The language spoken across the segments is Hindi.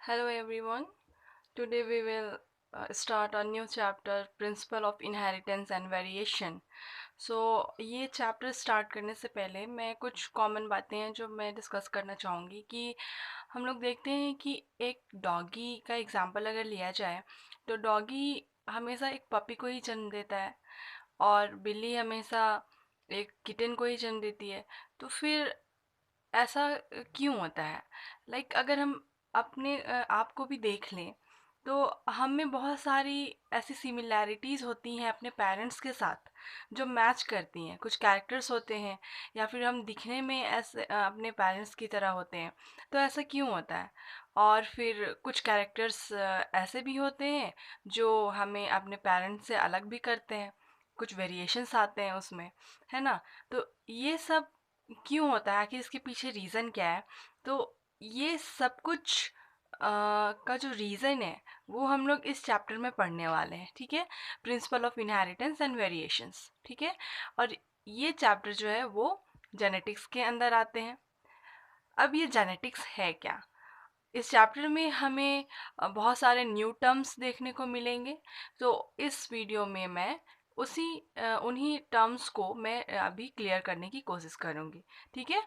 Hello everyone. Today we will start a new chapter, Principle of Inheritance and Variation. ये चैप्टर स्टार्ट करने से पहले मैं कुछ कॉमन बातें हैं जो मैं डिस्कस करना चाहूँगी कि हम लोग देखते हैं कि एक डॉगी का एग्जांपल अगर लिया जाए तो डॉगी हमेशा एक पपी को ही जन्म देता है और बिल्ली हमेशा एक किटन को ही जन्म देती है। तो फिर ऐसा क्यों होता है? अगर हम अपने आप को भी देख लें तो हम में बहुत सारी ऐसी सिमिलैरिटीज़ होती हैं अपने पेरेंट्स के साथ जो मैच करती हैं। कुछ कैरेक्टर्स होते हैं या फिर हम दिखने में ऐसे अपने पेरेंट्स की तरह होते हैं। तो ऐसा क्यों होता है? और फिर कुछ कैरेक्टर्स ऐसे भी होते हैं जो हमें अपने पेरेंट्स से अलग भी करते हैं। कुछ वेरिएशंस आते हैं उसमें, है ना? तो ये सब क्यों होता है कि इसके पीछे रीज़न क्या है? तो ये सब कुछ का जो रीज़न है वो हम लोग इस चैप्टर में पढ़ने वाले हैं, ठीक है? Principle of inheritance and variations, ठीक है? और ये चैप्टर जो है वो जेनेटिक्स के अंदर आते हैं। अब ये जेनेटिक्स है क्या? इस चैप्टर में हमें बहुत सारे न्यू टर्म्स देखने को मिलेंगे। तो इस वीडियो में मैं उन्हीं टर्म्स को मैं अभी क्लियर करने की कोशिश करूँगी, ठीक है?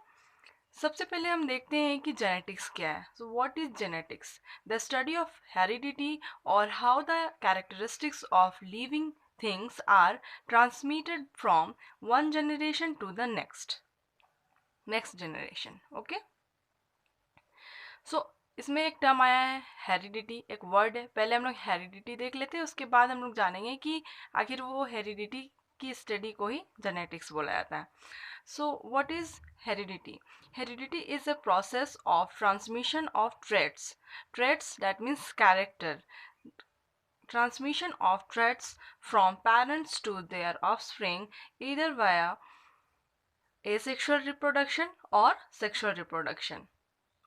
सबसे पहले हम देखते हैं कि जेनेटिक्स क्या है। So what is genetics? The study of heredity और how the characteristics of living things are transmitted from one generation to the next generation. Okay, so इसमें एक टर्म आया है हेरिडिटी, एक वर्ड है। पहले हम लोग हेरिडिटी देख लेते हैं, उसके बाद हम लोग जानेंगे कि आखिर वो हेरिडिटी की स्टडी को ही जेनेटिक्स बोला जाता है। So, what is heredity? Heredity is a process of transmission of traits. Traits, that means character. Transmission of traits from parents to their offspring, either via asexual reproduction or sexual reproduction.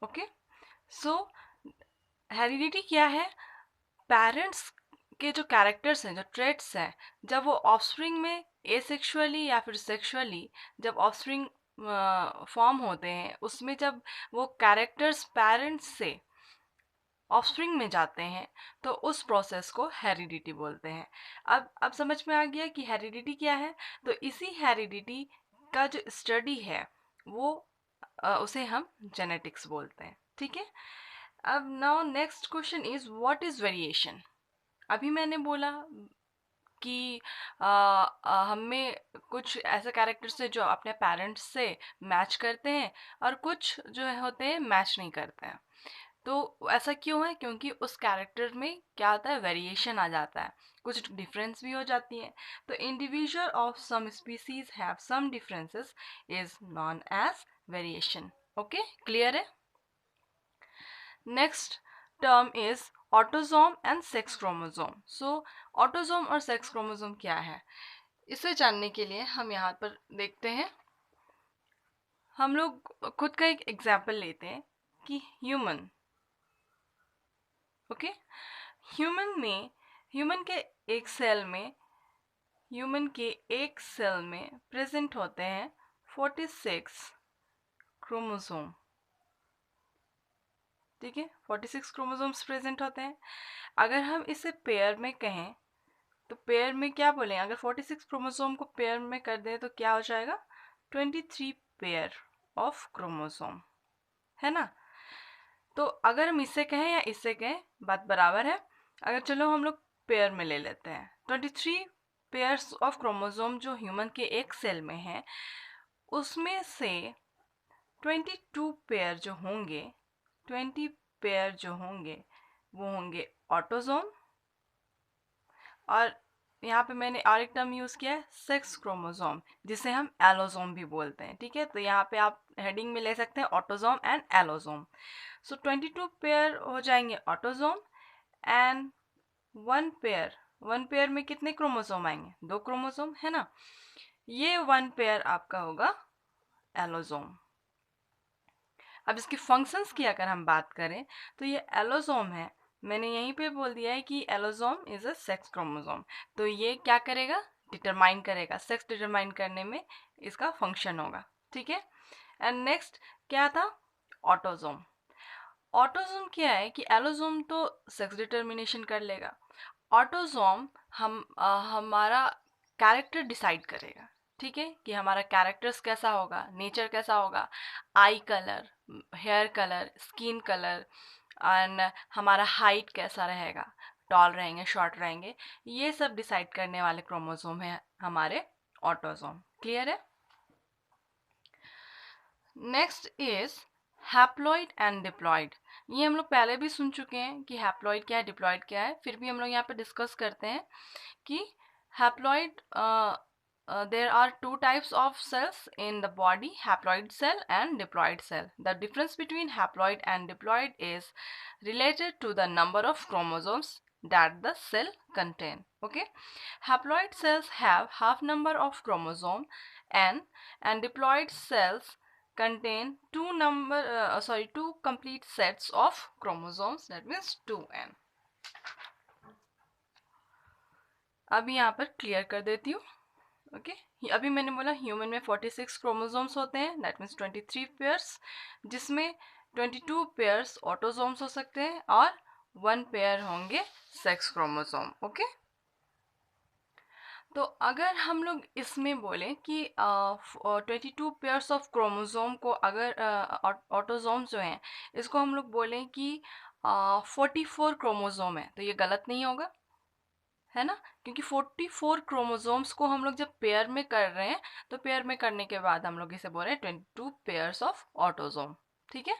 Okay? So, heredity क्या है? पेरेंट्स के जो कैरेक्टर्स हैं, जो ट्रेट्स हैं, जब वो ऑफस्प्रिंग में एसेक्सुअली या फिर सेक्सुअली जब ऑफस्प्रिंग फॉर्म होते हैं, उसमें जब वो कैरेक्टर्स पेरेंट्स से ऑफस्प्रिंग में जाते हैं तो उस प्रोसेस को हेरिडिटी बोलते हैं। अब समझ में आ गया कि हेरिडिटी क्या है। तो इसी हेरिडिटी का जो स्टडी है वो उसे हम जेनेटिक्स बोलते हैं, ठीक है? अब now next question is what is variation? अभी मैंने बोला कि हम में कुछ ऐसे कैरेक्टर्स हैं जो अपने पेरेंट्स से मैच करते हैं और कुछ जो होते हैं मैच नहीं करते हैं। तो ऐसा क्यों है? क्योंकि उस कैरेक्टर में क्या आता है, वेरिएशन आ जाता है, कुछ डिफरेंस भी हो जाती है। तो individual of some species have some differences is known as variation. Okay, clear है? Next term is autosome and sex chromosome. So autosome और सेक्स क्रोमोसोम क्या है, इसे जानने के लिए हम यहाँ पर देखते हैं। हम लोग खुद का एक एग्जाम्पल लेते हैं कि ह्यूमन, ओके? ह्यूमन के एक सेल में प्रेजेंट होते हैं 46 क्रोमोसोम, ठीक है? 46 क्रोमोसोम्स प्रेजेंट होते हैं। अगर हम इसे पेयर में कहें तो पेयर में क्या बोलें? अगर 46 क्रोमोसोम को पेयर में कर दें तो क्या हो जाएगा? 23 पेयर ऑफ क्रोमोसोम, है ना? तो अगर हम इससे कहें या इससे कहें बात बराबर है। अगर चलो हम लोग पेयर में ले लेते हैं, 23 पेयर्स ऑफ क्रोमोसोम जो ह्यूमन के एक सेल में है, उसमें से 22 पेयर जो होंगे, 20 पेयर जो होंगे वो होंगे ऑटोसोम। और यहाँ पे मैंने और एक टर्म यूज़ किया है, सेक्स क्रोमोसोम, जिसे हम एलोसोम भी बोलते हैं, ठीक है? तो यहाँ पे आप हेडिंग में ले सकते हैं autosome and allosome. So 22 pair हो जाएंगे ऑटोसोम एंड वन पेयर में कितने क्रोमोसोम आएंगे? 2 क्रोमोसोम, है ना? ये 1 पेयर आपका होगा एलोसोम। अब इसके फंक्शंस की अगर हम बात करें तो ये एलोसोम है, मैंने यहीं पे बोल दिया है कि allosome is a sex chromosome. तो ये क्या करेगा? डिटरमाइन करेगा, सेक्स डिटरमाइन करने में इसका फंक्शन होगा, ठीक है? एंड नेक्स्ट क्या था? ऑटोसोम। ऑटोसोम क्या है कि एलोसोम तो सेक्स डिटर्मिनेशन कर लेगा, ऑटोसोम हमारा कैरेक्टर डिसाइड करेगा। ठीक है, कि हमारा कैरेक्टर्स कैसा होगा, नेचर कैसा होगा, eye colour, hair colour, skin colour, and हमारा हाइट कैसा रहेगा, टॉल रहेंगे, शॉर्ट रहेंगे, ये सब डिसाइड करने वाले क्रोमोसोम है हमारे ऑटोसोम। क्लियर है? Next is haploid and diploid. ये हम लोग पहले भी सुन चुके हैं कि हैप्लॉइड क्या है, डिप्लॉइड क्या है, फिर भी हम लोग यहाँ पे डिस्कस करते हैं कि haploid there are two types of cells in the body, haploid cell and diploid cell. The difference between haploid and diploid is related to the number of chromosomes that the cell contain. Okay, haploid cells have half number of chromosome n, and diploid cells contain two complete sets of chromosomes, that means 2n. अभी यहाँ पर क्लियर कर देती हूँ। ओके, अभी मैंने बोला ह्यूमन में 46 क्रोमोसोम्स होते हैं, दैट मीन्स 23 पेयर्स, जिसमें 22 पेयर्स ऑटोसोम्स हो सकते हैं और 1 पेयर होंगे सेक्स क्रोमोसोम। ओके, तो अगर हम लोग इसमें बोलें कि 22 पेयर्स ऑफ क्रोमोसोम को अगर ऑटोसोम्स जो हैं इसको हम लोग बोलें कि 44 क्रोमोसोम है, तो ये गलत नहीं होगा, है ना, क्योंकि 44 क्रोमोसोम्स को हम लोग जब पेयर में कर रहे हैं तो पेयर में करने के बाद हम लोग इसे बोल रहे हैं 22 पेयर्स ऑफ ऑटोसोम। ठीक है,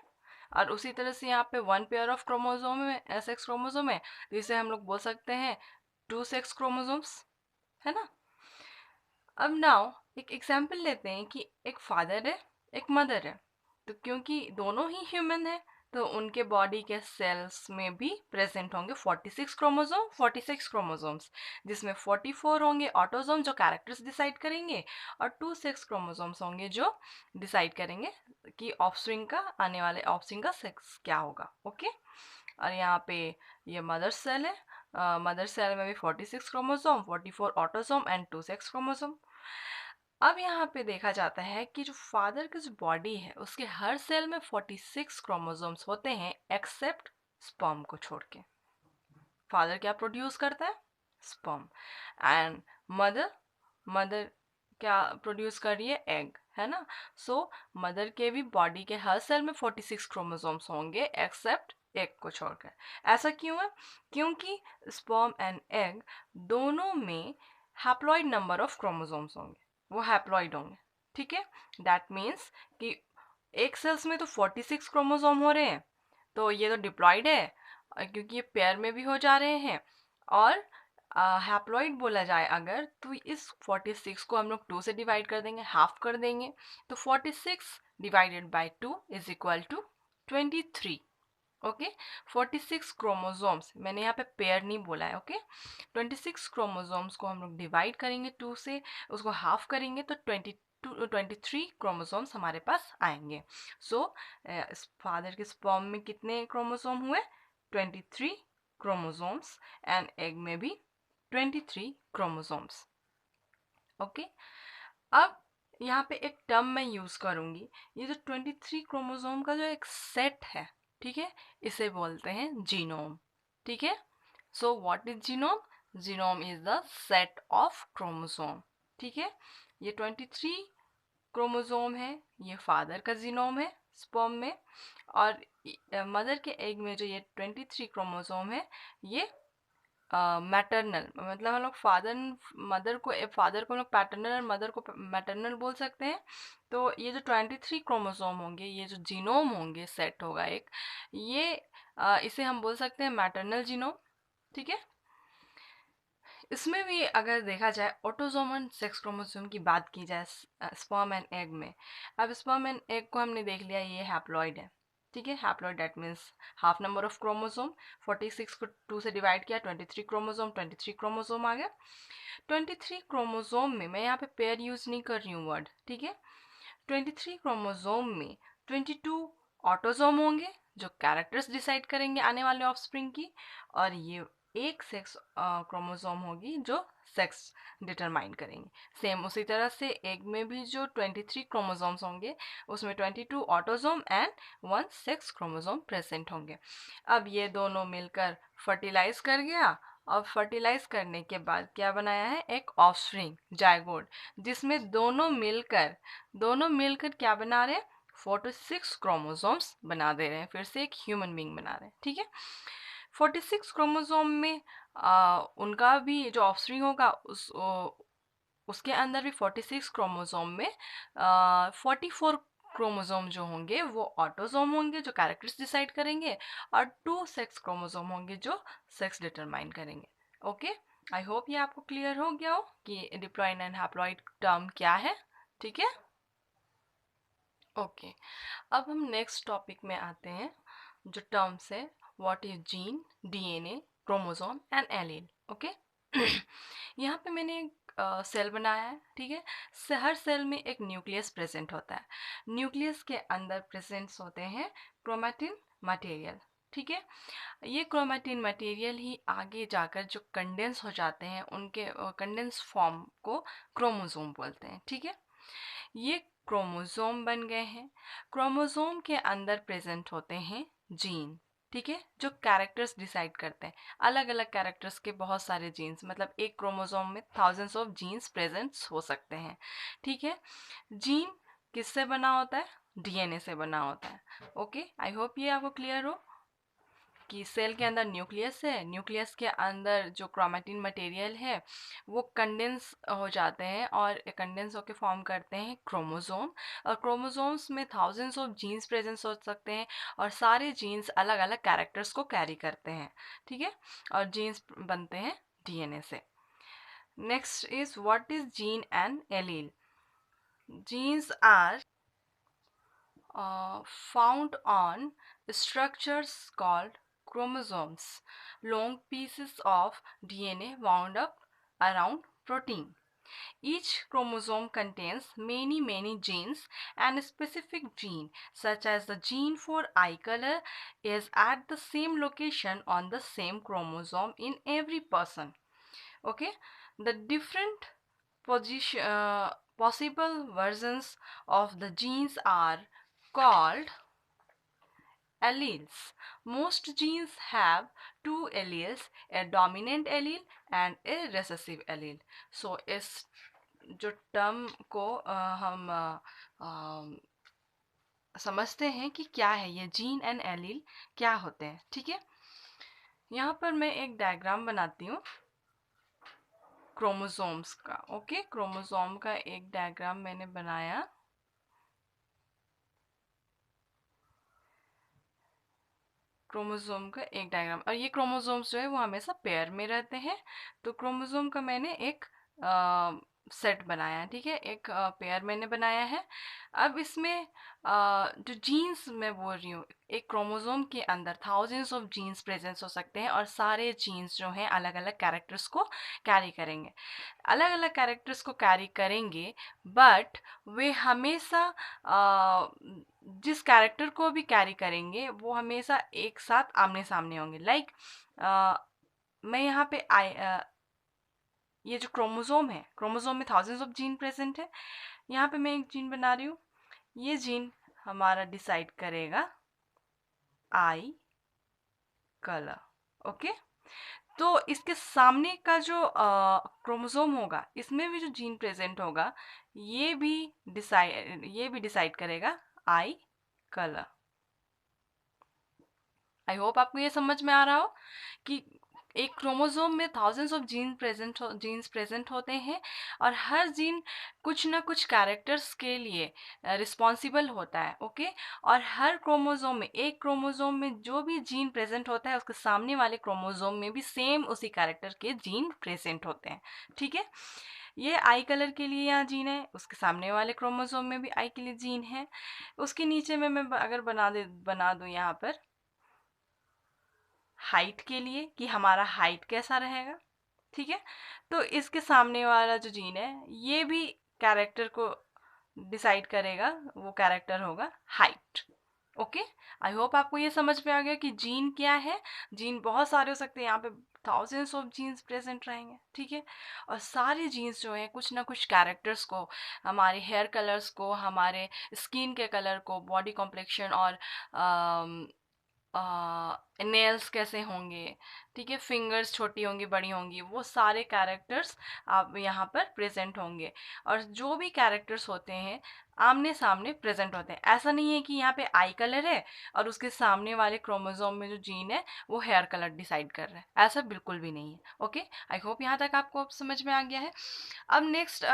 और उसी तरह से यहाँ पे 1 पेयर ऑफ क्रोमोसोम है, सेक्स क्रोमोसोम है, तो इसे हम लोग बोल सकते हैं 2 सेक्स क्रोमोसोम्स, है ना। अब नाउ एक एग्जाम्पल लेते हैं कि एक फादर है, एक मदर है, तो क्योंकि दोनों ही ह्यूमन है तो उनके बॉडी के सेल्स में भी प्रेजेंट होंगे 46 क्रोमोसोम, 46 क्रोमोसोम्स, जिसमें 44 होंगे ऑटोसोम जो कैरेक्टर्स डिसाइड करेंगे, और 2 सेक्स क्रोमोसोम्स होंगे जो डिसाइड करेंगे कि ऑफस्प्रिंग का, आने वाले ऑफस्प्रिंग का सेक्स क्या होगा। ओके, और यहाँ पे ये मदर सेल है, मदर सेल में भी 46 chromosome, 44 autosome and 2 sex chromosome. अब यहाँ पे देखा जाता है कि जो फादर की जो बॉडी है उसके हर सेल में 46 क्रोमोसोम्स होते हैं एक्सेप्ट स्पर्म को छोड़ के। फादर क्या प्रोड्यूस करता है? स्पर्म। एंड मदर, मदर क्या प्रोड्यूस कर रही है? एग, है ना। सो मदर के भी बॉडी के हर सेल में 46 क्रोमोसोम्स होंगे एक्सेप्ट एग को छोड़कर। ऐसा क्यों है? क्योंकि स्पर्म एंड एग दोनों में हैप्लॉइड नंबर ऑफ क्रोमोसोम्स होंगे, वो हैप्लॉइड होंगे। ठीक है, दैट मीन्स कि एक सेल्स में तो 46 क्रोमोसोम हो रहे हैं, तो ये तो डिप्लॉइड है क्योंकि ये पेयर में भी हो जा रहे हैं, और हैप्लॉइड बोला जाए अगर तो इस 46 को हम लोग 2 से डिवाइड कर देंगे, हाफ कर देंगे, तो 46 divided by 2 is equal to 23। Okay, 46 chromosomes, मैंने यहाँ पे पेयर नहीं बोला है। ओके, 26 क्रोमोसोम्स को हम लोग डिवाइड करेंगे 2 से, उसको हाफ करेंगे तो 23 क्रोमोसोम्स हमारे पास आएंगे। सो फादर के स्पर्म में कितने क्रोमोसोम हुए? 23 क्रोमोसोम्स, एंड एग में भी 23 क्रोमोसोम्स। ओके, अब यहाँ पे एक टर्म मैं यूज़ करूँगी, ये जो 23 क्रोमोसोम का जो एक सेट है, ठीक है, इसे बोलते हैं जीनोम। ठीक है, so what is genome? Genome is the set of chromosome. ठीक है, ये 23 क्रोमोसोम है, ये फादर का जीनोम है स्पर्म में, और मदर के एग में जो ये 23 क्रोमोसोम है ये मैटरनल, मतलब हम लोग फादर को हम लोग पैटर्नल और मदर को मैटरनल बोल सकते हैं। तो ये जो 23 क्रोमोसोम होंगे, ये जो जीनोम होंगे, सेट होगा एक, ये इसे हम बोल सकते हैं मैटरनल जीनोम। ठीक है, इसमें भी अगर देखा जाए ऑटोसोम एंड सेक्स क्रोमोसोम की बात की जाए स्पर्म एंड एग में, अब स्पर्म एंड एग को हमने देख लिया, ये हैप्लॉइड है। ठीक है, haploid that means half number of chromosome, 46 को 2 से डिवाइड किया, 23 क्रोमोसोम, 23 क्रोमोसोम आ गया। 23 क्रोमोसोम में मैं यहाँ पे पेयर यूज़ नहीं कर रही हूँ वर्ड, ठीक है। 23 क्रोमोसोम में 22 ऑटोसोम होंगे जो कैरेक्टर्स डिसाइड करेंगे आने वाले ऑफस्प्रिंग की, और ये एक सेक्स क्रोमोसोम होगी जो सेक्स डिटरमाइन करेंगे। सेम उसी तरह से एग में भी जो 23 क्रोमोसोम्स होंगे उसमें 22 autosome and 1 sex chromosome present होंगे। अब ये दोनों मिलकर फर्टिलाइज कर गया और फर्टिलाइज करने के बाद क्या बनाया है, एक ऑफस्प्रिंग जायगोट, जिसमें दोनों मिलकर क्या बना रहे हैं, 46 क्रोमोसोम्स बना दे रहे हैं, फिर से एक ह्यूमन बीइंग बना रहे हैं। ठीक है, 46 क्रोमोसोम में उनका भी जो ऑफस्प्रिंग होगा उसके अंदर भी 46 क्रोमोसोम में 44 क्रोमोसोम जो होंगे वो ऑटोसोम होंगे जो कैरेक्टर्स डिसाइड करेंगे, और 2 सेक्स क्रोमोसोम होंगे जो सेक्स डिटरमाइन करेंगे। ओके, आई होप ये आपको क्लियर हो गया हो कि डिप्लॉइड एंड हैप्लॉइड टर्म क्या है। ठीक है, ओके, अब हम नेक्स्ट टॉपिक में आते हैं जो टर्म्स है, what is gene, DNA, chromosome and allele. Okay, यहाँ पे मैंने एक सेल बनाया है। ठीक है, हर सेल में एक न्यूक्लियस प्रेजेंट होता है। न्यूक्लियस के अंदर प्रेजेंट होते हैं क्रोमैटिन मटेरियल। ठीक है, ये क्रोमैटिन मटेरियल ही आगे जाकर जो कंडेंस हो जाते हैं उनके कंडेंस फॉर्म को क्रोमोसोम बोलते हैं। ठीक है, ये क्रोमोसोम बन गए हैं। क्रोमोसोम के अंदर प्रेजेंट होते हैं जीन। ठीक है, जो कैरेक्टर्स डिसाइड करते हैं, अलग अलग कैरेक्टर्स के बहुत सारे जीन्स, मतलब एक क्रोमोसोम में थाउजेंड्स ऑफ जीन्स प्रेजेंट हो सकते हैं। ठीक है, जीन किससे बना होता है, डीएनए से बना होता है। ओके, आई होप ये आपको क्लियर हो कि सेल के अंदर न्यूक्लियस है, न्यूक्लियस के अंदर जो क्रोमैटिन मटेरियल है वो कंडेंस हो जाते हैं और कंडेंस होकर फॉर्म करते हैं क्रोमोसोम, और क्रोमोसोम्स में थाउजेंड्स ऑफ जीन्स प्रेजेंस हो सकते हैं और सारे जीन्स अलग अलग कैरेक्टर्स को कैरी करते हैं। ठीक है, और जीन्स बनते हैं डीएनए से। Next is what is gene and allele. Genes are found on structures called chromosomes, long pieces of DNA wound up around protein. Each chromosome contains many genes, and a specific gene, such as the gene for eye color, is at the same location on the same chromosome in every person. Okay, the different possible versions of the genes are called alleles. Most genes have two alleles, a dominant allele and a recessive allele. So इस जो टर्म को हम समझते हैं कि क्या है ये जीन एंड एलील क्या होते हैं। ठीक है, यहाँ पर मैं एक डायग्राम बनाती हूँ क्रोमोसोम्स का। ओके, क्रोमोसोम का एक डायग्राम मैंने बनाया। क्रोमोसोम का एक डायग्राम, और ये क्रोमोसोम्स जो है वो हमेशा पेयर में रहते हैं। तो क्रोमोसोम का मैंने एक सेट बनाया है। ठीक है, एक पेयर मैंने बनाया है। अब इसमें जो जीन्स मैं बोल रही हूँ, एक क्रोमोसोम के अंदर थाउजेंड्स ऑफ जीन्स प्रेजेंस हो सकते हैं और सारे जीन्स जो हैं अलग अलग कैरेक्टर्स को कैरी करेंगे, अलग अलग कैरेक्टर्स को कैरी करेंगे, बट वे हमेशा जिस कैरेक्टर को भी कैरी करेंगे वो हमेशा एक साथ आमने सामने होंगे। लाइक मैं यहाँ पे ये जो क्रोमोसोम है, क्रोमोसोम में थाउजेंड्स ऑफ जीन प्रेजेंट है। यहाँ पे मैं एक जीन बना रही हूँ, ये जीन हमारा डिसाइड करेगा आई कलर। ओके, तो इसके सामने का जो क्रोमोसोम होगा इसमें भी जो जीन प्रेजेंट होगा ये भी डिसाइड करेगा आई कलर। आई होप आपको ये समझ में आ रहा हो कि एक क्रोमोसोम में थाउजेंड्स ऑफ जीन्स प्रेजेंट होते हैं और हर जीन कुछ ना कुछ कैरेक्टर्स के लिए रिस्पॉन्सिबल होता है। ओके, और हर क्रोमोसोम में, एक क्रोमोसोम में जो भी जीन प्रेजेंट होता है उसके सामने वाले क्रोमोसोम में भी सेम उसी कैरेक्टर के जीन प्रेजेंट होते हैं। ठीक है, ये आई कलर के लिए यहाँ जीन है, उसके सामने वाले क्रोमोसोम में भी आई के लिए जीन है। उसके नीचे में मैं अगर बना दूँ यहाँ पर हाइट के लिए कि हमारा हाइट कैसा रहेगा। ठीक है, तो इसके सामने वाला जो जीन है ये भी कैरेक्टर को डिसाइड करेगा, वो कैरेक्टर होगा हाइट। ओके, आई होप आपको ये समझ में आ गया कि जीन क्या है। जीन बहुत सारे हो सकते हैं, यहाँ पे थाउजेंड्स ऑफ जीन्स प्रेजेंट रहेंगे, ठीक है। और सारे जीन्स जो हैं कुछ ना कुछ कैरेक्टर्स को, हमारे हेयर कलर्स को, हमारे स्किन के कलर को, बॉडी कॉम्प्लेक्शन और नेल्स कैसे होंगे, ठीक है, फिंगर्स छोटी होंगी बड़ी होंगी, वो सारे कैरेक्टर्स आप यहाँ पर प्रेजेंट होंगे। और जो भी कैरेक्टर्स होते हैं आमने सामने प्रेजेंट होते हैं। ऐसा नहीं है कि यहाँ पे आई कलर है और उसके सामने वाले क्रोमोसोम में जो जीन है वो हेयर कलर डिसाइड कर रहा है, ऐसा बिल्कुल भी नहीं है। ओके, आई होप यहाँ तक आपको अब समझ में आ गया है। अब नेक्स्ट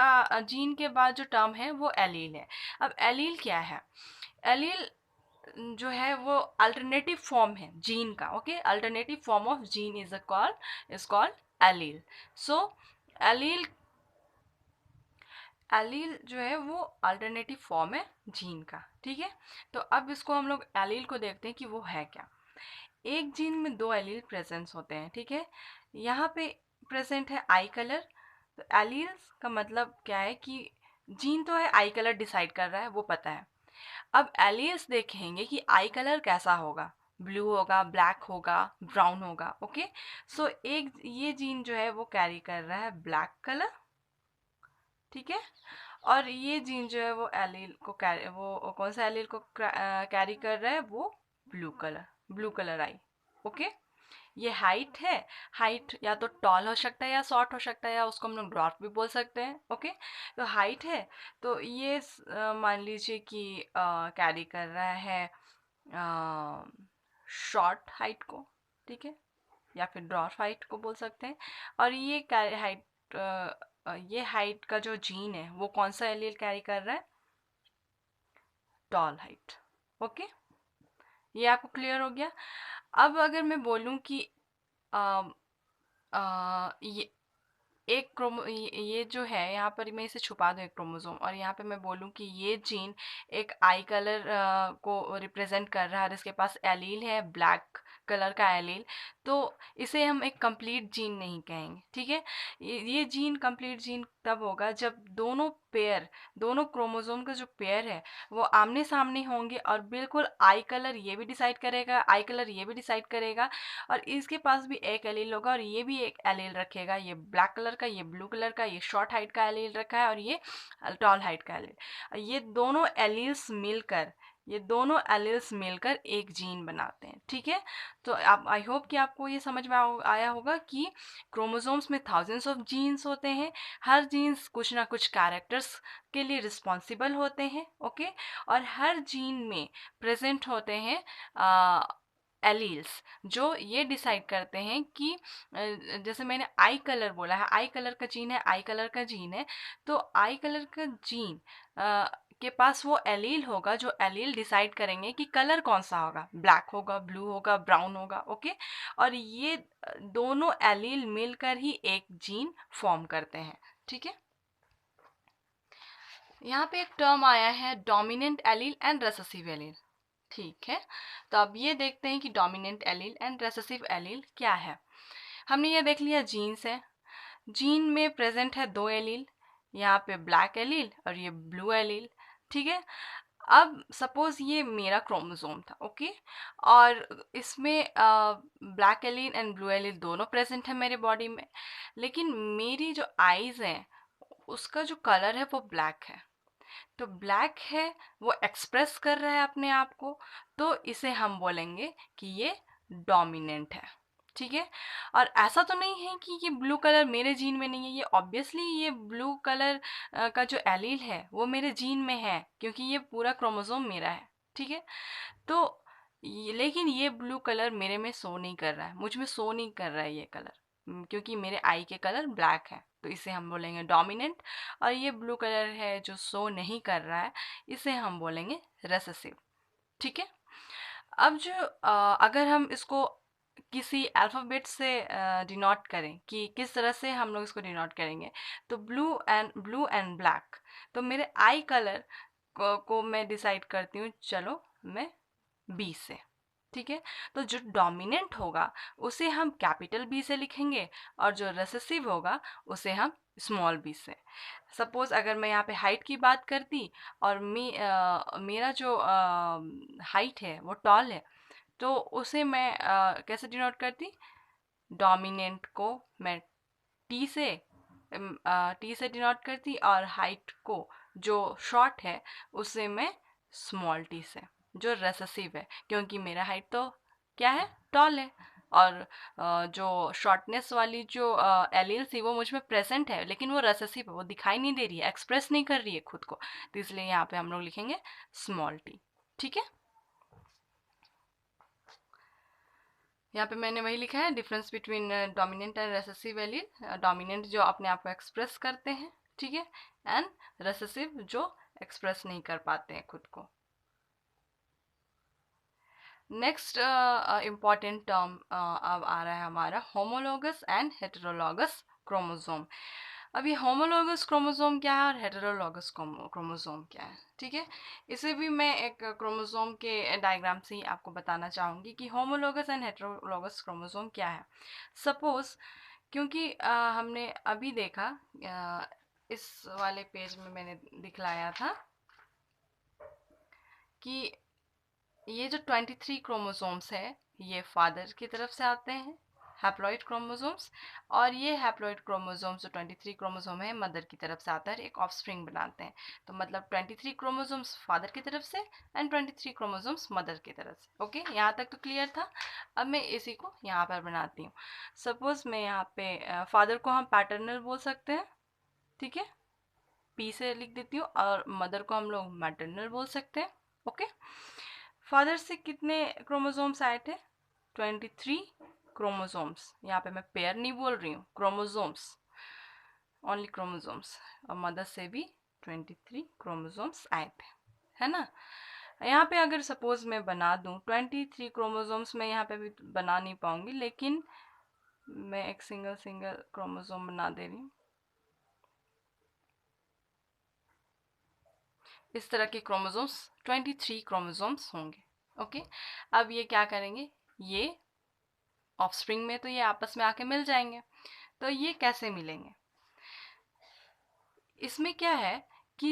जीन के बाद जो टर्म है वो एलील है। अब एलील क्या है? एलील जो है वो अल्टरनेटिव फॉर्म है जीन का। Okay, alternative form of gene is called allele. So allele allele जो है वो अल्टरनेटिव फॉर्म है जीन का, ठीक है। तो अब इसको हम लोग एलील को देखते हैं कि वो है क्या। एक जीन में दो एलील प्रेजेंस होते हैं, ठीक है। यहाँ पे प्रेजेंट है आई कलर। तो एलील्स का मतलब क्या है कि जीन तो है, आई कलर डिसाइड कर रहा है, वो पता है। अब एलियंस देखेंगे कि आई कलर कैसा होगा, ब्लू होगा, ब्लैक होगा, ब्राउन होगा। ओके, सो एक ये जीन जो है वो कैरी कर रहा है ब्लैक कलर, ठीक है। और ये जीन जो है वो एलील को कैरी, वो कौन सा एलील को कैरी कर रहा है, वो ब्लू कलर आई। ओके, ये हाइट है। हाइट या तो टॉल हो सकता है या शॉर्ट हो सकता है, या उसको हम लोग ड्वार्फ भी बोल सकते हैं। ओके, तो हाइट है तो ये मान लीजिए कि कैरी कर रहा है शॉर्ट हाइट को, ठीक है, या फिर ड्वार्फ हाइट को बोल सकते हैं। और ये ये हाइट का जो जीन है वो कौन सा एलील कैरी कर रहा है, टॉल हाइट। ओके, ये आपको क्लियर हो गया। अब अगर मैं बोलूँ कि आ, ये एक ये जो है यहाँ पर मैं इसे छुपा दूँ एक क्रोमोसोम, और यहाँ पे मैं बोलूँ कि ये जीन एक आई कलर को रिप्रेजेंट कर रहा है और इसके पास एलील है ब्लैक कलर का एलील, तो इसे हम एक कंप्लीट जीन नहीं कहेंगे, ठीक है। ये जीन कंप्लीट जीन तब होगा जब दोनों क्रोमोसोम का जो पेयर है वो आमने सामने होंगे और बिल्कुल आई कलर ये भी डिसाइड करेगा, आई कलर ये भी डिसाइड करेगा, और इसके पास भी एक एलील होगा और ये भी एक एलील रखेगा। ये ब्लैक कलर का, ये ब्लू कलर का, ये शॉर्ट हाइट का एलील रखा है और ये टॉल हाइट का एलील। ये दोनों एलील्स मिलकर एक जीन बनाते हैं, ठीक है। तो आप, आई होप कि आपको ये समझ में आया होगा कि क्रोमोसोम्स में थाउजेंड्स ऑफ जीन्स होते हैं। हर जीन्स कुछ ना कुछ कैरेक्टर्स के लिए रिस्पॉन्सिबल होते हैं। ओके, और हर जीन में प्रेजेंट होते हैं एलील्स जो ये डिसाइड करते हैं कि जैसे मैंने आई कलर बोला है, आई कलर का जीन है, आई कलर का जीन है, तो आई कलर का जीन के पास वो एलील होगा जो एलील डिसाइड करेंगे कि कलर कौन सा होगा, ब्लैक होगा, ब्लू होगा, ब्राउन होगा। ओके, और ये दोनों एलील मिलकर ही एक जीन फॉर्म करते हैं, ठीक है। यहाँ पे एक टर्म आया है dominant allele and recessive allele, ठीक है। तो अब ये देखते हैं कि dominant allele and recessive allele क्या है। हमने ये देख लिया जीन्स है। जीन में प्रेजेंट है दो एलील, यहाँ पे ब्लैक एलील और ये ब्लू एलील, ठीक है। अब सपोज ये मेरा क्रोमोसोम था, ओके, और इसमें black allele and blue allele दोनों प्रेजेंट है मेरे बॉडी में, लेकिन मेरी जो आईज हैं उसका जो कलर है वो ब्लैक है। तो ब्लैक है, वो एक्सप्रेस कर रहा है अपने आप को, तो इसे हम बोलेंगे कि ये डोमिनेंट है, ठीक है। और ऐसा तो नहीं है कि ये ब्लू कलर मेरे जीन में नहीं है, ये ऑब्वियसली ये ब्लू कलर का जो एलील है वो मेरे जीन में है क्योंकि ये पूरा क्रोमोसोम मेरा है, ठीक है। तो लेकिन ये ब्लू कलर मेरे में शो नहीं कर रहा है, मुझ में शो नहीं कर रहा है ये कलर, क्योंकि मेरे आई के कलर ब्लैक है, तो इसे हम बोलेंगे डोमिनेंट। और ये ब्लू कलर है जो शो नहीं कर रहा है, इसे हम बोलेंगे रेसेसिव, ठीक है। अब जो अगर हम इसको किसी अल्फ़ाबेट से डिनोट करें कि किस तरह से हम लोग इसको डिनोट करेंगे, तो ब्लू एंड ब्लैक, तो मेरे आई कलर को मैं डिसाइड करती हूँ, चलो मैं बी से, ठीक है। तो जो डोमिनेंट होगा उसे हम कैपिटल बी से लिखेंगे और जो रेसेसिव होगा उसे हम स्मॉल बी से। सपोज अगर मैं यहाँ पे हाइट की बात करती और मेरा जो हाइट है वो टॉल है, तो उसे मैं कैसे डिनोट करती? डोमिनेंट को मैं टी से डिनोट करती, और हाइट को जो शॉर्ट है उसे मैं स्मॉल टी से, जो रेसेसिव है, क्योंकि मेरा हाइट तो क्या है? टॉल है। और जो शॉर्टनेस वाली जो एलील थी वो मुझ में प्रेजेंट है, लेकिन वो रेसेसिव है, वो दिखाई नहीं दे रही है, एक्सप्रेस नहीं कर रही है खुद को, तो इसलिए यहाँ पे हम लोग लिखेंगे स्मॉल टी। ठीक है, यहाँ पे मैंने वही लिखा है, difference between dominant and recessive allele. Dominant जो अपने आप को एक्सप्रेस करते हैं, ठीक है, एंड रेसेसिव जो एक्सप्रेस नहीं कर पाते हैं खुद को। नेक्स्ट इम्पॉर्टेंट टर्म अब आ रहा है हमारा होमोलोगस एंड हेटेरोलॉगस क्रोमोसोम। अब ये होमोलोगस क्रोमोसोम क्या है और हेटेरोलॉगस क्रोमोसोम क्या है? ठीक है, इसे भी मैं एक क्रोमोसोम के डायग्राम से ही आपको बताना चाहूँगी कि होमोलोगस एंड हेटेरोलॉगस क्रोमोसोम क्या है। सपोज, क्योंकि हमने अभी देखा, इस वाले पेज में मैंने दिखलाया था कि ये जो 23 क्रोमोसोम्स है ये फादर की तरफ से आते हैं, हैप्लॉइड क्रोमोसोम्स, और ये हैप्लॉइड क्रोमोसोम्स जो 23 क्रोमोसोम है मदर की तरफ से आता है, एक ऑफस्प्रिंग बनाते हैं। तो मतलब 23 क्रोमोसोम्स फादर की तरफ से एंड 23 क्रोमोसोम्स मदर की तरफ से। ओके, यहाँ तक तो क्लियर था। अब मैं इसी को यहाँ पर बनाती हूँ। सपोज मैं यहाँ पे फादर को हम पैटर्नल बोल सकते हैं, ठीक है, पी से लिख देती हूँ, और मदर को हम लोग मैटर्नल बोल सकते हैं। ओके, फादर से कितने क्रोमोसोम्स आए थे? 23 क्रोमोसोम्स। यहाँ पे मैं पेयर नहीं बोल रही हूँ, क्रोमोसोम्स, ओनली क्रोमोसोम्स। और मदर से भी 23 क्रोमोसोम्स आए थे, है ना। यहाँ पे अगर सपोज मैं बना दूँ 23 क्रोमोसोम्स, मैं यहाँ पे भी बना नहीं पाऊंगी, लेकिन मैं एक सिंगल सिंगल क्रोमोसोम बना दे रही हूँ। इस तरह के क्रोमोसोम्स 23 क्रोमोसोम्स होंगे। ओके, अब ये क्या करेंगे? ये ऑफस्प्रिंग में तो ये आपस में आके मिल जाएंगे। तो ये कैसे मिलेंगे? इसमें क्या है कि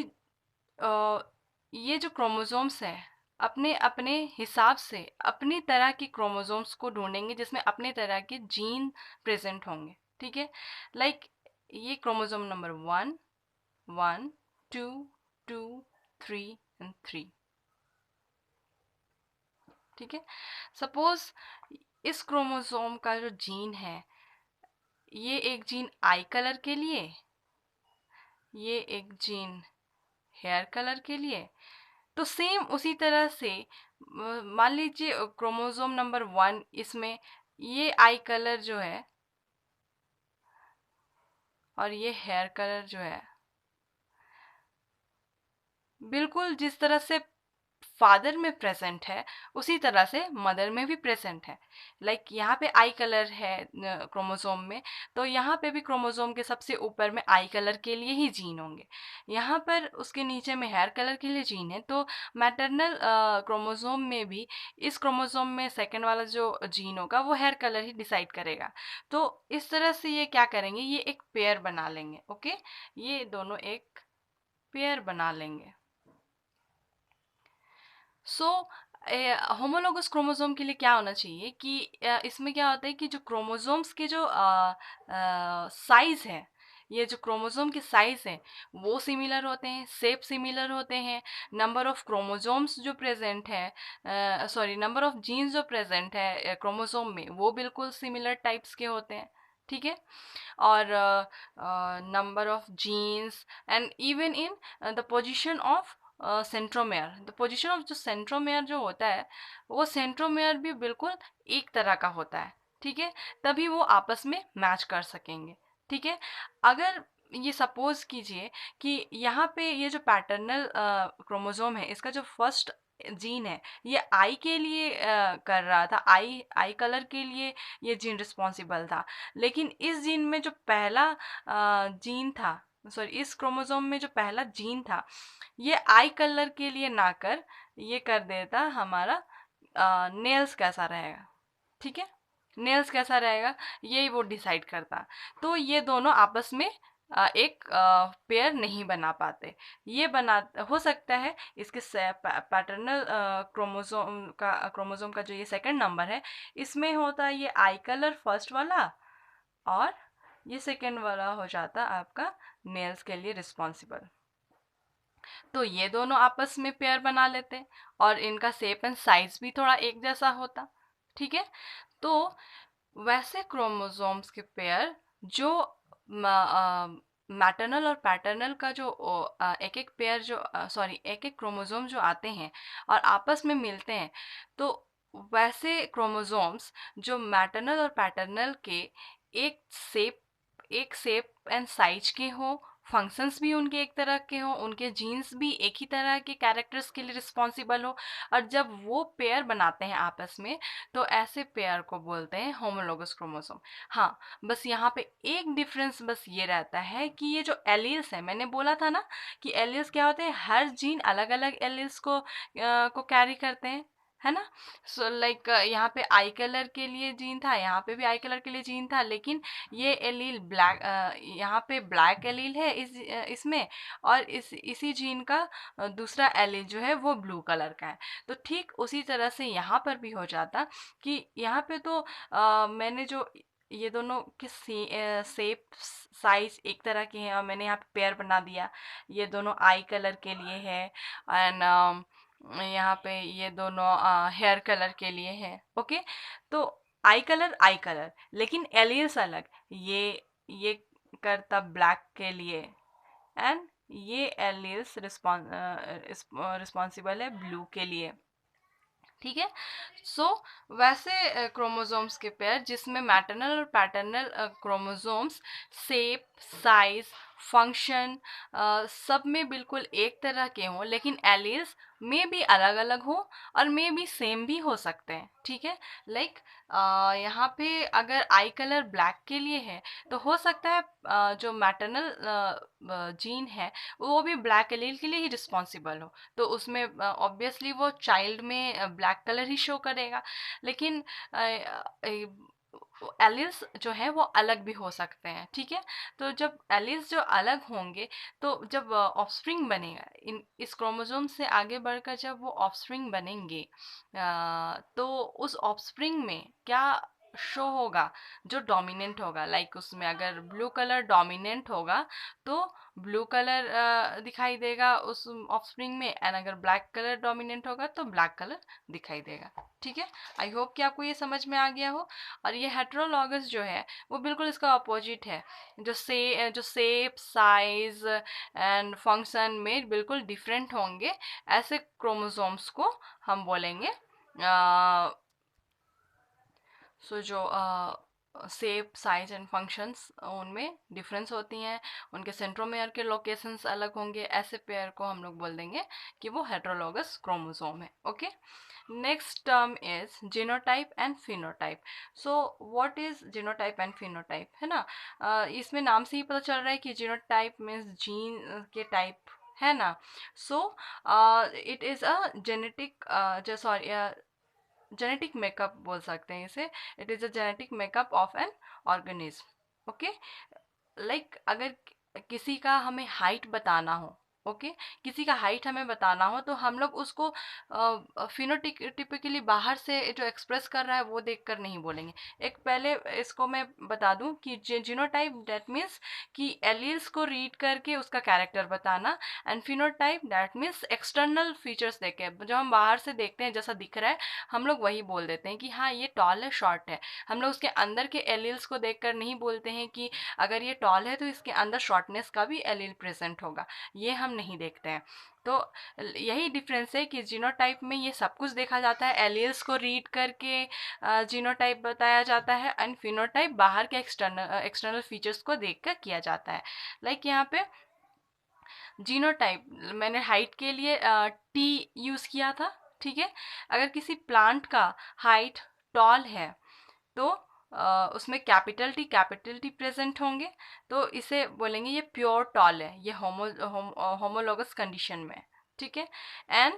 ये जो क्रोमोसोम्स है अपने अपने हिसाब से अपनी तरह के क्रोमोसोम्स को ढूंढेंगे जिसमें अपने तरह के जीन प्रेजेंट होंगे। ठीक है, लाइक ये क्रोमोसोम नंबर 1, 1, 2, 2, 3 एंड 3। ठीक है, सपोज इस क्रोमोसोम का जो जीन है, ये एक जीन आई कलर के लिए, ये एक जीन हेयर कलर के लिए, तो सेम उसी तरह से मान लीजिए क्रोमोसोम नंबर 1, इसमें ये आई कलर जो है और ये हेयर कलर जो है, बिल्कुल जिस तरह से फादर में प्रेजेंट है उसी तरह से मदर में भी प्रेजेंट है। लाइक यहाँ पे आई कलर है क्रोमोसोम में, तो यहाँ पे भी क्रोमोसोम के सबसे ऊपर में आई कलर के लिए ही जीन होंगे, यहाँ पर उसके नीचे में हेयर कलर के लिए जीन है। तो मैटरनल क्रोमोसोम में भी इस क्रोमोसोम में सेकंड वाला जो जीन होगा वो हेयर कलर ही डिसाइड करेगा। तो इस तरह से ये क्या करेंगे, ये एक पेयर बना लेंगे। ओके, ये दोनों एक पेयर बना लेंगे। सो होमोलोगस क्रोमोसोम के लिए क्या होना चाहिए कि इसमें क्या होता है कि जो क्रोमोसोम्स के जो साइज है, ये जो क्रोमोसोम के साइज हैं वो सिमिलर होते हैं, शेप सिमिलर होते हैं, नंबर ऑफ क्रोमोसोम्स जो प्रेजेंट है, सॉरी नंबर ऑफ जीन्स जो प्रेजेंट है क्रोमोसोम में वो बिल्कुल सिमिलर टाइप्स के होते हैं। ठीक है, और number of genes and even in the position of centromere, the position of जो सेंट्रोमेयर जो होता है वो सेंट्रोमेयर भी बिल्कुल एक तरह का होता है। ठीक है, तभी वो आपस में मैच कर सकेंगे। ठीक है, अगर ये सपोज कीजिए कि यहाँ पे ये जो पैटर्नल क्रोमोसोम है इसका जो फर्स्ट जीन है ये आई के लिए कर रहा था, आई कलर के लिए ये जीन रिस्पॉन्सिबल था, लेकिन इस जीन में जो पहला जीन था, सॉरी इस क्रोमोसोम में जो पहला जीन था ये आई कलर के लिए ना कर ये कर देता हमारा नेल्स कैसा रहेगा। ठीक है, नेल्स कैसा रहेगा यही वो डिसाइड करता। तो ये दोनों आपस में एक पेयर नहीं बना पाते। ये बना हो सकता है इसके पैटर्नल क्रोमोसोम का जो ये सेकंड नंबर है, इसमें होता है ये आई कलर फर्स्ट वाला, और ये सेकंड वाला हो जाता आपका नेल्स के लिए रिस्पॉन्सिबल। तो ये दोनों आपस में पेयर बना लेते और इनका शेप एंड साइज भी थोड़ा एक जैसा होता। ठीक है, तो वैसे क्रोमोसोम्स के पेयर जो मैटरनल और पैटर्नल का जो एक एक पेयर जो सॉरी एक एक क्रोमोसोम जो आते हैं और आपस में मिलते हैं, तो वैसे क्रोमोसोम्स जो मैटरनल और पैटर्नल के एक शेप एक शेप एंड साइज के हों, फंक्शंस भी उनके एक तरह के हों, उनके जीन्स भी एक ही तरह के कैरेक्टर्स के लिए रिस्पॉन्सिबल हो, और जब वो पेयर बनाते हैं आपस में, तो ऐसे पेयर को बोलते हैं होमोलोगस क्रोमोसोम। हाँ, बस यहाँ पे एक डिफरेंस बस ये रहता है कि ये जो एलील्स है, मैंने बोला था ना कि एलील्स क्या होते हैं, हर जीन अलग अलग एलील्स को कैरी करते हैं, है ना। सो लाइक यहाँ पे आई कलर के लिए जीन था, यहाँ पे भी आई कलर के लिए जीन था, लेकिन ये एलील ब्लैक, यहाँ पे ब्लैक एलील है इसमें, और इसी जीन का दूसरा एलील जो है वो ब्लू कलर का है। तो ठीक उसी तरह से यहाँ पर भी हो जाता कि यहाँ पे तो मैंने जो ये दोनों के शेप साइज एक तरह के हैं और मैंने यहाँ पे पेयर बना दिया, ये दोनों आई कलर के लिए है, एंड यहाँ पे ये दोनों हेयर कलर के लिए है। ओके, तो आई कलर, लेकिन एलियस अलग, ये करता ब्लैक के लिए, एंड ये एलियस रिस्पॉन्सिबल है ब्लू के लिए। ठीक है, सो वैसे क्रोमोसोम्स के पेयर जिसमें मैटरनल और paternal chromosomes shape size function सब में बिल्कुल एक तरह के हों, लेकिन एलील्स में भी अलग अलग हो और में भी सेम भी हो सकते हैं। ठीक है, लाइक यहाँ पे अगर आई कलर ब्लैक के लिए है, तो हो सकता है जो मैटरनल जीन है वो भी ब्लैक एलील के लिए ही रिस्पॉन्सिबल हो, तो उसमें ऑब्वियसली वो चाइल्ड में ब्लैक कलर ही शो करेगा। लेकिन एलिल्स जो है वो अलग भी हो सकते हैं। ठीक है, तो जब एलिल्स जो अलग होंगे, तो जब ऑफस्प्रिंग बनेगा, इन इस क्रोमोसोम से आगे बढ़कर जब वो ऑफस्प्रिंग बनेंगे, तो उस ऑफस्प्रिंग में क्या शो होगा, जो डोमिनेंट होगा, लाइक उसमें अगर ब्लू कलर डोमिनेंट होगा तो ब्लू कलर दिखाई देगा उस ऑफस्प्रिंग में, एंड अगर ब्लैक कलर डोमिनेंट होगा तो ब्लैक कलर दिखाई देगा। ठीक है, आई होप कि आपको ये समझ में आ गया हो। और ये हेट्रोलॉगस जो है वो बिल्कुल इसका अपोजिट है, जो शेप साइज एंड फंक्शन में बिल्कुल डिफरेंट होंगे, ऐसे क्रोमोसोम्स को हम बोलेंगे जो शेप साइज एंड फंक्शंस उनमें डिफरेंस होती हैं, उनके सेंट्रोमेयर के लोकेशंस अलग होंगे, ऐसे पेयर को हम लोग बोल देंगे कि वो हेट्रोलॉगस क्रोमोसोम है। Okay, next term is genotype and phenotype. So what is genotype and phenotype, है ना। इसमें नाम से ही पता चल रहा है कि जीनोटाइप मीन्स जीन के टाइप, है ना। So it is a genetic जो सॉरी जेनेटिक मेकअप बोल सकते हैं इसे। It is a genetic makeup of an organism. Okay, like अगर किसी का हमें हाइट बताना हो, ओके, किसी का हाइट हमें बताना हो, तो हम लोग उसको फिनोटिपिकली बाहर से जो एक्सप्रेस कर रहा है वो देखकर नहीं बोलेंगे। एक पहले इसको मैं बता दूं कि जीनोटाइप दैट मीन्स कि एलील्स को रीड करके उसका कैरेक्टर बताना, and phenotype that means external features देखे, जो हम बाहर से देखते हैं जैसा दिख रहा है हम लोग वही बोल देते हैं कि हाँ ये टॉल है शॉर्ट है। हम लोग उसके अंदर के एलील्स को देखकर नहीं बोलते हैं कि अगर ये टॉल है तो इसके अंदर शॉर्टनेस का भी एलील प्रेजेंट होगा, ये हम नहीं देखते हैं। तो यही डिफरेंस है कि जीनोटाइप में ये सब कुछ देखा जाता है, एलील्स को रीड करके जीनोटाइप बताया जाता है, एंड फिनोटाइप बाहर के एक्सटर्नल फीचर्स को देखकर किया जाता है। लाइक यहाँ पे जीनोटाइप मैंने हाइट के लिए टी यूज़ किया था। ठीक है, अगर किसी प्लांट का हाइट टॉल है तो उसमें कैपिटल टी प्रेजेंट होंगे, तो इसे बोलेंगे ये प्योर टॉल है, ये होमोलोगस कंडीशन में। ठीक है। एंड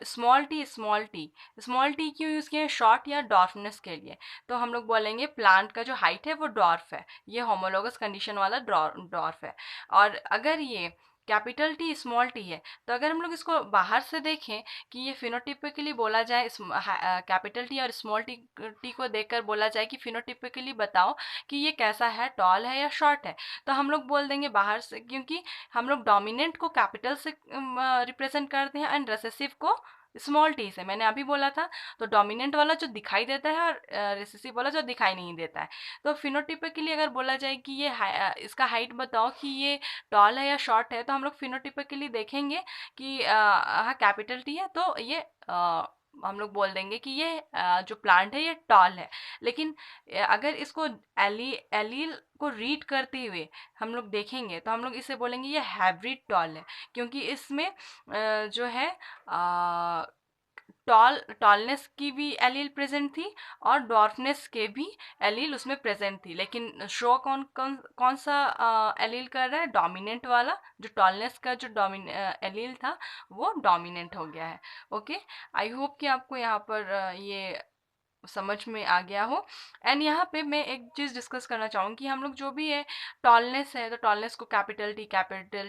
स्मॉल टी क्यों यूज़ किया है? शॉर्ट या डॉर्फनेस के लिए। तो हम लोग बोलेंगे प्लांट का जो हाइट है वो डॉर्फ है, ये होमोलोगस कंडीशन वाला डॉर्फ है। और अगर ये कैपिटल टी स्मॉल टी है, तो अगर हम लोग इसको बाहर से देखें कि ये फिनोटिपिकली बोला जाए, कैपिटल टी और स्मॉल टी को देखकर बोला जाए कि फिनोटिपिकली बताओ कि ये कैसा है, टॉल है या शॉर्ट है, तो हम लोग बोल देंगे बाहर से, क्योंकि हम लोग डोमिनेंट को कैपिटल से रिप्रेजेंट करते हैं एंड रिसेसिव को स्मॉल टी से। मैंने अभी बोला था, तो डोमिनेंट वाला जो दिखाई देता है और रिसेसिव वाला जो दिखाई नहीं देता है। तो फिनोटिपिकली अगर बोला जाए कि ये इसका हाइट बताओ कि ये टॉल है या शॉर्ट है, तो हम लोग फिनोटिपिकली देखेंगे कि हाँ कैपिटल टी है, तो ये हम लोग बोल देंगे कि ये जो प्लांट है ये टॉल है। लेकिन अगर इसको एलील को रीड करते हुए हम लोग देखेंगे, तो हम लोग इसे बोलेंगे ये हाइब्रिड टॉल है, क्योंकि इसमें जो है टॉलनेस की भी एलील प्रेजेंट थी और डॉर्फनेस के भी एलील उसमें प्रेजेंट थी। लेकिन शो कौन कौन कौन सा एलील कर रहा है? डोमिनेंट वाला। जो टॉलनेस का जो एलील था वो डोमिनेंट हो गया है। ओके, आई होप कि आपको यहाँ पर ये समझ में आ गया हो। एंड यहाँ पे मैं एक चीज़ डिस्कस करना चाहूँगी कि हम लोग जो भी है टॉलनेस है, तो टॉलनेस को कैपिटल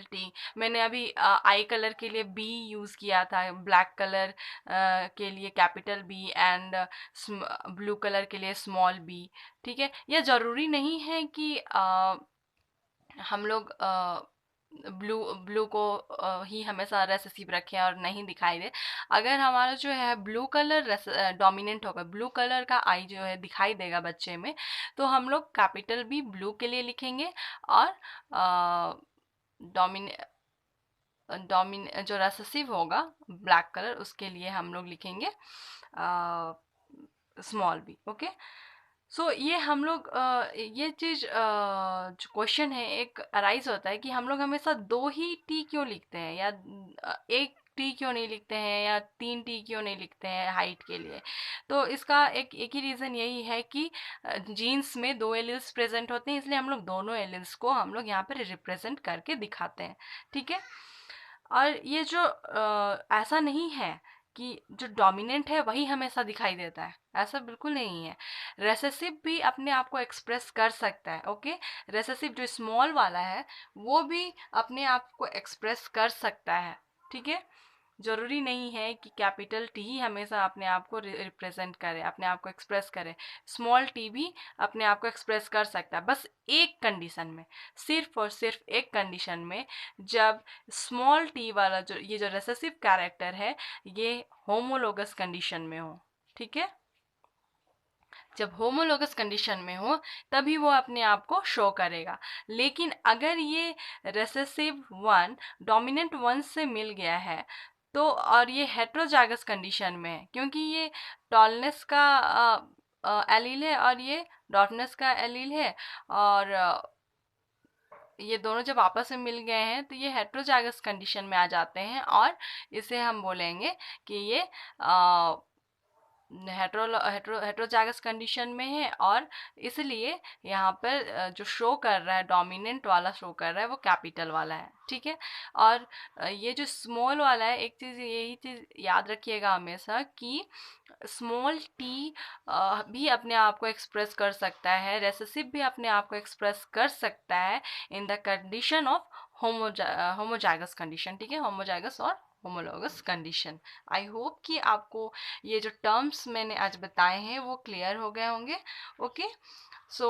टी मैंने अभी आई कलर के लिए बी यूज़ किया था, ब्लैक कलर के लिए capital B and blue colour के लिए स्मॉल बी। ठीक है, यह ज़रूरी नहीं है कि हम लोग ब्लू ब्लू को ही हमेशा रेसेसिव रखें और नहीं दिखाई दे। अगर हमारा जो है ब्लू कलर डोमिनेंट होगा, ब्लू कलर का आई जो है दिखाई देगा बच्चे में, तो हम लोग कैपिटल बी ब्लू के लिए लिखेंगे और डोमिने डोमिन जो रेसेसिव होगा ब्लैक कलर, उसके लिए हम लोग लिखेंगे स्मॉल बी। ओके, सो ये हम लोग ये चीज़ जो क्वेश्चन है एक अराइज होता है कि हम लोग हमेशा दो ही टी क्यों लिखते हैं, या एक टी क्यों नहीं लिखते हैं, या तीन टी क्यों नहीं लिखते हैं हाइट के लिए। तो इसका एक ही रीज़न यही है कि जीन्स में दो एलिल्स प्रेजेंट होते हैं, इसलिए हम लोग दोनों एलिल्स को हम लोग यहाँ पर रिप्रेजेंट करके दिखाते हैं। ठीक है, और ये जो ऐसा नहीं है कि जो डोमिनेंट है वही हमेशा दिखाई देता है, ऐसा बिल्कुल नहीं है। रेसेसिव भी अपने आप को एक्सप्रेस कर सकता है। ओके, रेसेसिव जो स्मॉल वाला है वो भी अपने आप को एक्सप्रेस कर सकता है। ठीक है, ज़रूरी नहीं है कि कैपिटल टी ही हमेशा अपने आप को रिप्रेजेंट करे, अपने आप को एक्सप्रेस करे। स्मॉल टी भी अपने आप को एक्सप्रेस कर सकता है, बस एक कंडीशन में, सिर्फ और सिर्फ एक कंडीशन में, जब स्मॉल टी वाला जो ये जो रेसेसिव कैरेक्टर है ये होमोलोगस कंडीशन में हो। ठीक है, जब होमोलोगस कंडीशन में हो तभी वो अपने आप को शो करेगा। लेकिन अगर ये रेसेसिव वन डोमिनेंट वन से मिल गया है, तो और ये हेट्रोजाइगस कंडीशन में है, क्योंकि ये टॉलनेस का एलील है और ये डॉर्फनेस का एलील है, और ये दोनों जब आपस में मिल गए हैं तो ये हेट्रोजाइगस कंडीशन में आ जाते हैं, और इसे हम बोलेंगे कि ये हेट्रोजाइगस कंडीशन में है, और इसलिए यहाँ पर जो शो कर रहा है, डोमिनेंट वाला शो कर रहा है, वो कैपिटल वाला है। ठीक है, और ये जो स्मॉल वाला है, एक चीज़ यही चीज़ याद रखिएगा हमेशा कि स्मॉल टी भी अपने आप को एक्सप्रेस कर सकता है, रेसेसिव भी अपने आप को एक्सप्रेस कर सकता है in the condition of homozygous condition. ठीक है, होमोजाइगस और होमोलोगस कंडीशन। आई होप कि आपको ये जो टर्म्स मैंने आज बताए हैं वो क्लियर हो गए होंगे। Okay, so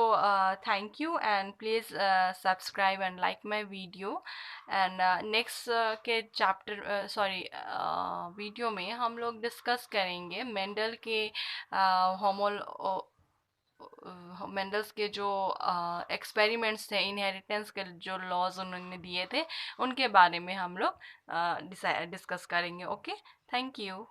thank you and please subscribe and like my video, and next के चैप्टर वीडियो में हम लोग डिस्कस करेंगे मेंडल के होमोल मेंडल्स के जो एक्सपेरिमेंट्स थे, इनहेरिटेंस के जो लॉज उन्होंने दिए थे, उनके बारे में हम लोग डिस्कस करेंगे। Okay, thank you.